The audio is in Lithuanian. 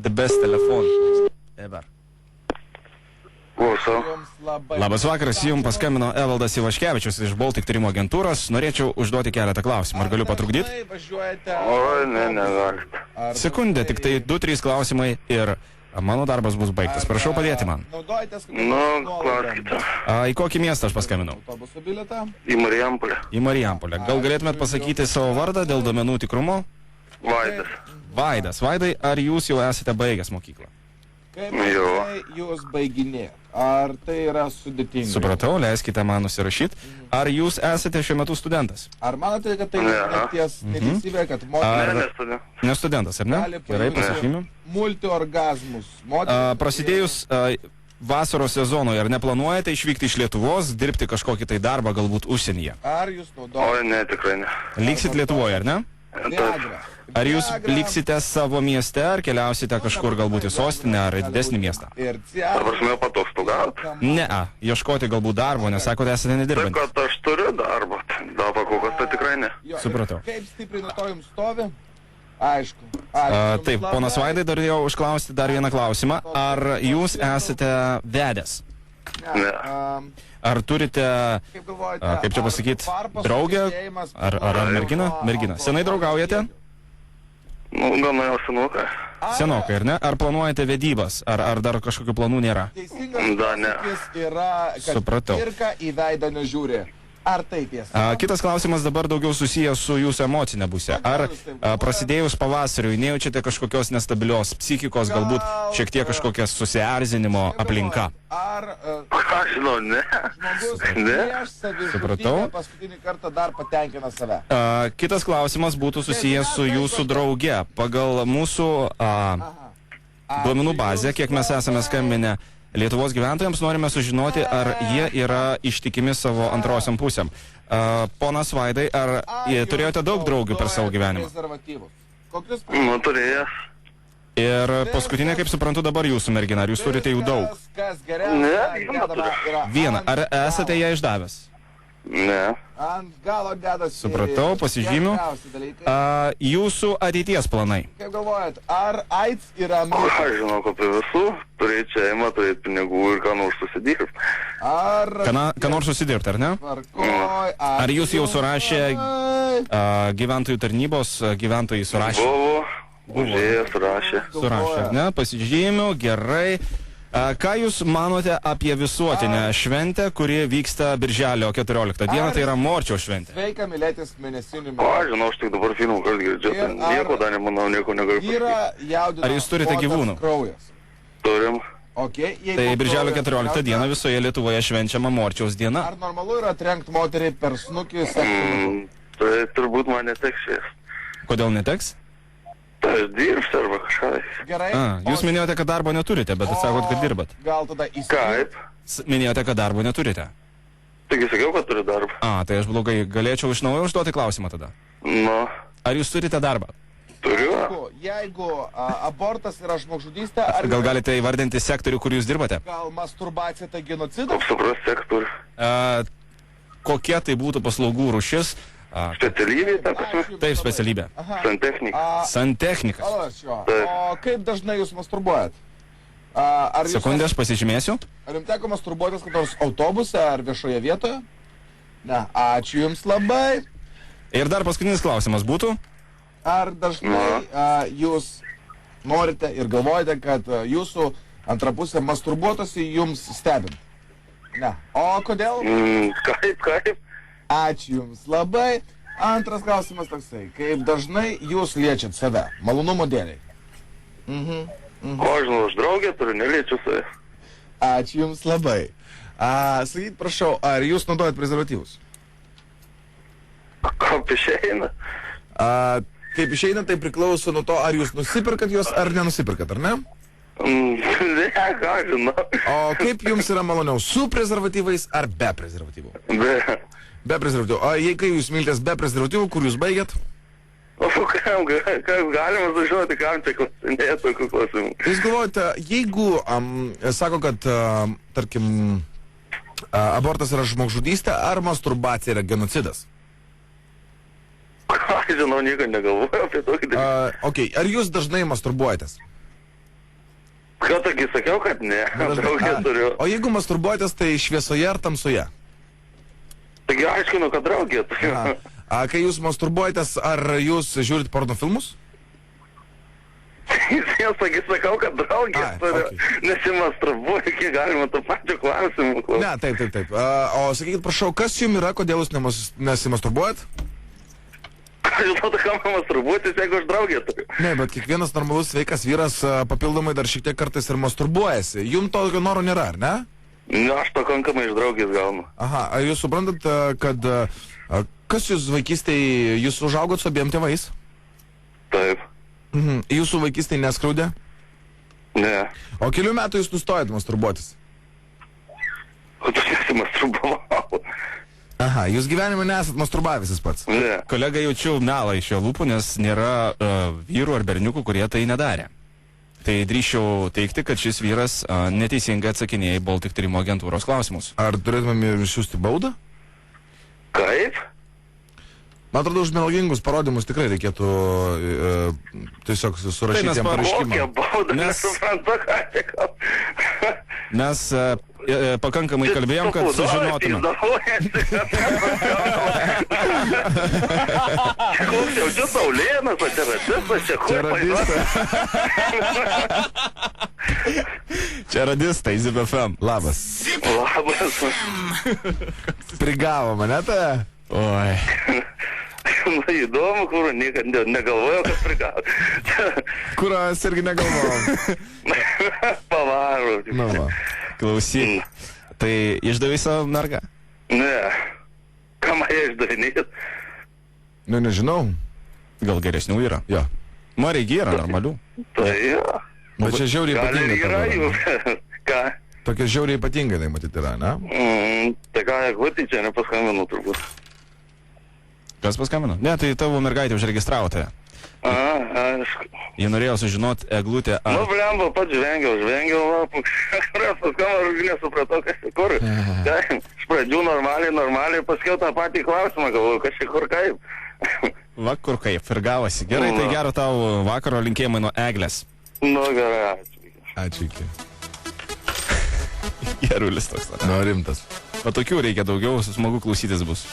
the best telephone ever. Klausau. Labas vakaras, jums paskambino Evaldas Ivaškevičius iš Baltic Tyrimo agentūros. Norėčiau užduoti keletą klausimų. Ar galiu patrukdyti? Oi, ne, negalit. Sekundė, tik tai 2-3 klausimai ir mano darbas bus baigtas. Prašau padėti man. Nu, klauskite. Į kokį miestą aš paskambinau? Į Marijampolę. Į Marijampolę. Gal galėtumėt pasakyti savo vardą dėl duomenų tikrumo? Vaidas. Vaidas. Vaidai, ar jūs jau esate baigęs mokyklą? Kaip Jo. jūs baiginėjat? Ar tai yra sudėtinga? Supratau, leiskite man nusirašyti. Ar jūs esate šiuo metu studentas? Ar manote, kad tai Ne. neteisybė, kad Ne, moteris nestudiu. Ne studentas, ar ne? gali Gerai, pasižymiu. multiorgazmus? Moteris Prasidėjus vasaros sezonui, ar neplanuojate išvykti iš Lietuvos, dirbti kažkokį tai darbą, galbūt užsienyje? Ar jūs naudojate Oi, ne, tikrai ne. Liksit Lietuvoje, ar ne? Viagrą? Ar jūs Viagrą liksite savo mieste, ar keliausite kažkur galbūt į sostinę, ar į didesnį miestą? Ir Ar ciagrą? prasme patostogaut? Ne, ieškoti galbūt darbo, nes sakote, esate Tai, nedirbantis. kad aš turiu darbą. Da, pakokas tai tikrai ne. Jo, Supratau. ir Kaip stipriai nuo to jums stovi? Aišku. Taip, ponas Vaidai, norėjau užklausti dar vieną klausimą. Ar jūs esate vedęs? Ne. Ar turite, Kaip galvojate, kaip čia pasakyti, varpas draugę susidėjimas ar merginą? Merginą. Senai draugaujate? Nu, gana jau senukai. Senokai, ar ne? Ar planuojate vedybas? Ar dar kažkokių planų nėra? Teisingas Da, ne. posakis yra, kad Supratau. pirka į veidą nežiūri. Ar taip tiesa? Kitas klausimas dabar daugiau susijęs su jūsų emocinė pusė. Ar prasidėjus pavasariui nejaučiate kažkokios nestabilios psichikos, galbūt šiek tiek kažkokias susierzinimo aplinka? Ar Ką žinau, ne. žmogus Ne. prieš Supratau. savižudybę paskutinį kartą dar patenkina save? Kitas klausimas būtų susijęs su jūsų drauge. Pagal mūsų duomenų bazę, kiek mes esame skambinę Lietuvos gyventojams, norime sužinoti, ar jie yra ištikimi savo antrosiam pusėm. Ponas Vaidai, ar turėjote daug draugių per savo gyvenimą? Prezervatyvus. Kokius Nu, turėjęs. Ir paskutinė, kaip suprantu, dabar jūsų mergina. Ar jūs turite jų daug? Kas geriausia? Ne, dedama yra Vieną. ant Ar esate ją išdavęs? Ne. Ant galo dedasi. Supratau, pasižymiu. geriausi dalykai. Jūsų ateities planai? Kaip galvojat, ar AIDS yra Aš žinau, kad tai visų. Turėti šeimą, turėti pinigų ir ką nors susidirbti. Ar Ką nors susidirbti, ar ne? tvarkoj, Ar jūs jau surašė gyventojų tarnybos, gyventojai surašė? Buvo. Užėjęs, rašė. Surašė, ar ne? Pasižymiu, gerai. Ką jūs manote apie visuotinę šventę, kuri vyksta Birželio 14 dieną, tai yra Morčiaus šventė? Sveika, mylėtis mėnesinių O, aš žinau, aš tik dabar filmų kas girdžiu. Tai nieko dar nemanau, nieko negaliu pasakyti. Yra jaudina. Ar jūs turite gyvūnų? Kraujas. Turim. Okay, jeigu Tai Birželio kraujas 14 dieną visoje Lietuvoje švenčiama Morčiaus diena. Ar normalu yra trenkti moteriai per snukį sektorių? Tai turbūt man neteks šiais. Kodėl neteks? Tai aš dirbsiu arba kažką. Gerai. Jūs minėjote, kad darbo neturite, bet sakot, kad dirbat. Gal tada Kaip? Minėjote, kad darbo neturite. Taigi sakiau, kad turiu darbą. Tai aš blogai. Galėčiau iš naujo užduoti klausimą tada. Nu, Ar jūs turite darbą? turiu. Jeigu abortas yra žmogžudystė, ar Gal galite įvardinti sektorių, kur jūs dirbate? gal masturbacija tai genocidas? Kaip supras sektorių. Kokia tai būtų paslaugų rušis? Specialybė, ta prasme. Taip, specialybė. Santechnika. Santechnikas. Taip. O kaip dažnai jūs masturbuojat? Ar jūs Sekundę, aš pasižymėsiu. Ar jums teko masturbuotis kad nors autobuse ar viešoje vietoje? Ne. Ačiū jums labai. Ir dar paskutinis klausimas būtų. Ar dažnai jūs norite ir galvojate, kad jūsų antra pusė masturbuotųsi jums stebint? Ne. O kodėl? Kaip? Ačiū jums labai. Antras klausimas toksai. Kaip dažnai jūs liečiat save? Malonumo dėliai. O, žinau, aš draugę turiu, neliečiu save. Ačiū jums labai. Sakyt, prašau, ar jūs naudojat prezervatyvus? Kaip išeina? Kaip išeina, tai priklauso nuo to, ar jūs nusipirkat juos ar nenusipirkat, ar ne? Ne, ką žinau. O kaip jums yra maloniau, su prezervatyvais ar be prezervatyvų? Be prezervatyvų. O jeigu jūs mylitės be prezervatyvų, kur jūs baigiat? O kam galima sužinoti, kam čia klausinėja tokių klausimų? Jūs galvojate, jeigu sako, kad, tarkim, abortas yra žmogžudystė, ar masturbacija yra genocidas? Aš žinau, nieko negalvoju apie tokį dalyką. Ok, ar jūs dažnai masturbuojatės? Ką tokį sakiau, kad ne, draugė turiu. O jeigu masturbuojatės, tai šviesoje ar tamsoje? Taigi aiškinu, kad draugė turiu. Kai jūs masturbuojatės, ar jūs žiūrit porno filmus? Jis sakau, kad draugė turiu. Okay. Nesimasturbuoju, kiek galima tą pačią klausimą. Ne, taip. O sakykit, prašau, kas jums yra, kodėl jūs nesimasturbuojat? Žinau, ką man masturbuotis, jeigu aš draugė turiu. Ne, bet kiekvienas normalus sveikas vyras papildomai dar šiek tiek kartais ir masturbuojasi. Jums tokio noro nėra, ar ne? Ne, aš pakankamai iš draugės gaunu. Aha, ar jūs suprantat, kad kas jūs vaikystėje, jūs užaugot su abiem tėvais? Taip. Jūsų vaikystėje neskraudė? Ne. O kelių metų jūs nustojat masturbuotis? O tu nesimasturbavau. Aha, jūs gyvenime nesat masturbavęs pats? Ne. Kolega, jaučiu melą iš jo lūpų, nes nėra vyrų ar berniukų, kurie tai nedarė. Tai drįščiau teikti, kad šis vyras neteisingai atsakinėja į Baltic tyrimo agentūros klausimus. Ar turėtumėm išsiųsti baudą? Kaip? Man atrodo, už melagingus parodymus tikrai reikėtų tiesiog surašyti jam pareiškimą. Kokią baudą, nesuprantu, ką tik. Mes pakankamai kalbėjom, kad sužinotume. Koks jau čia Saulėnas, o čia radistas, čia radistas. Čia radistai, ZBFM. Labas. Labas. Prigavo mane tai? Oi. Na, įdomu, kur niekad negalvojau, kad prigavo. Kur aš irgi negalvojau. Pavaro. Nu, va. Klausyk. Tai išdavai savo mergą? Ne. Ką man ją išdavinėt? Nu, nežinau. Gal geresnių yra? Jo. Marigi yra normalių. Tai jo. Bet čia žiauriai Gal ir ypatingai. yra jų. Ką? Tokia žiauriai ypatingai tai matyti yra, ne? Tai ką, Egutį čia nepaskambinu turbūt. Kas paskambino? Ne, tai tavo mergaitė užregistravo tave. Aišku. Jie norėjo sužinoti, Eglutė, ar... Nu, blemba, pats žvengiau, va, paskambau, nesupratau, kas čia kur. Iš pradžių normaliai, paskiau tą patį klausimą, galvoju, kas čia kur kaip. Va, kur kaip, ir gavosi. Gerai, tai gero tau vakaro linkėjimai nuo Eglės. Nu, gerai, ačiū. Ačiū iki. Gerulis toks. Nu, rimtas. O tokių reikia daugiau, smagu klausytis bus.